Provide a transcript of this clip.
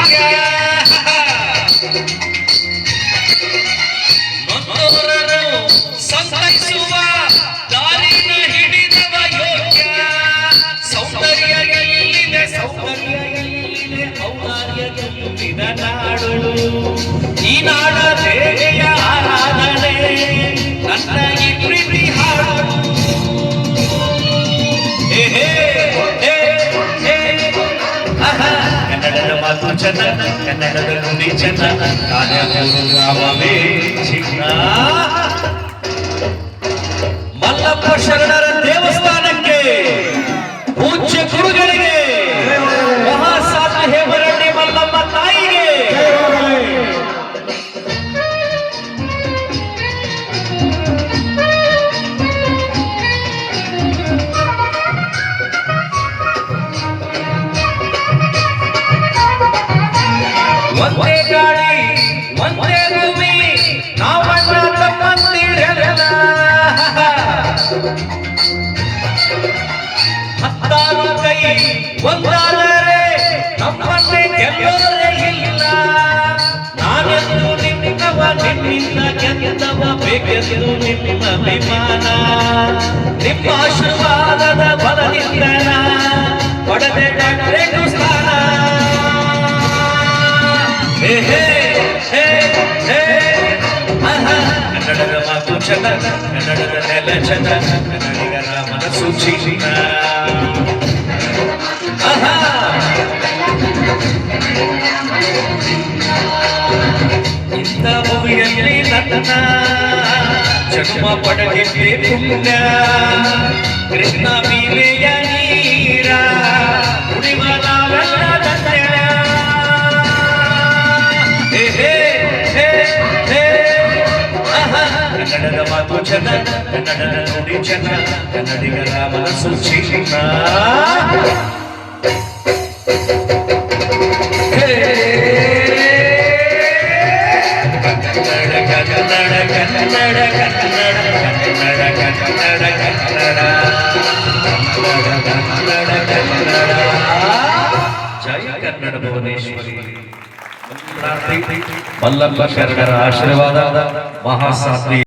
ಭಾಗ್ಯ ನೊಂದವರನ್ನು ಸಂತೈಸುವ ದಾರಿನ ಹಿಡಿದವ ಯೋಗ್ಯ ಸೌಂದರ್ಯ ಎಲ್ಲಿದೆ ಔದಾರ್ಯ ತುಂಬಿದ ನಾಡು ಈ ನಾಡ ದೇವಿಯ ಆರಾಧನೆ ನನ್ನ ಈ ಪ್ರೀತಿ ಹಾಡು ಕನ್ನಡದ ಮಾತು ಚೆನ್ನ ಕನ್ನಡದ ನುಡಿ ಚೆನ್ನ ಕಾವ್ಯವೇ ಚಿನ್ನ ಮಲ್ಲಪ್ಪ ಶರಣರ ದೇವಸ್ಥಾನಕ್ಕೆ ಪೂಜ್ಯ ಗುರುಗಳಿಗೆ ಮಹಾಸಾಧು ಹೇಮರೆಡ್ಡಿ ಮಲ್ಲಮ್ಮ ತಾಯಿಗೆ ಒಂದೇ ಗಾಳಿ ಒಂದೇ ಭೂಮಿ ನಾವಣ್ಣ ತಮ್ಮಂದಿರೆಲ್ಲ ಹತ್ತಾರು ಕೈ ಒಂದಾದರೆ ನಮ್ಮನ್ನೇ ಗೆಲ್ಲೋರೇ ಇಲ್ಲ ನಾನೆಂದು ನಿಮ್ಮವ ನಿಮ್ಮಿಂದ ಗೆದ್ದವ ಬೇಕೆಂದು ನಿಮ್ಮ ಅಭಿಮಾನ ನಿಮ್ಮ ಆಶೀರ್ವಾದದ ಬಲದಿಂದ ಪಡೆದೆ ಡಾಕ್ಟರೇಟು ಸ್ಥಾನ ಕನ್ನಡದ ಮಾತು ಚೆನ್ನ ಕನ್ನಡದ ನೆಲ ಚೆನ್ನ ಕನ್ನಡಿಗರ ಮನಸ್ಸು ಚಿನ್ನ ಇಂಥ ಭೂಮಿಯಲ್ಲಿ ನನ್ನ ಜನ್ಮ ಪಡೆದಿದ್ದೆ ಪುಣ್ಯ ಕೃಷ್ಣ ಬೀಲೆಯ ನೀರ ಕುಡಿವ ನಾವೆಲ್ಲ ಧನ್ಯ ಕನ್ನಡದ ಮಾತು ಚೆನ್ನ ಕನ್ನಡದ ನುಡಿ ಚೆನ್ನ ಕನ್ನಡಿಗರ ಮನಸ್ಸು ಚಿನ್ನ ಕನ್ನಡ ಕನ್ನಡ ಕನ್ನಡ ಕನ್ನಡ ಕನ್ನಡ ಕನ್ನಡ ಕನ್ನಡ ಕನ್ನಡ ಕನ್ನಡ ಜಯ ಕನ್ನಡ ಭುವನೇಶ್ವರಿ ಮಲ್ಲಪ್ಪ ಶರಣರ ಆಶೀರ್ವಾದ ಮಹಾಸಾಧಿ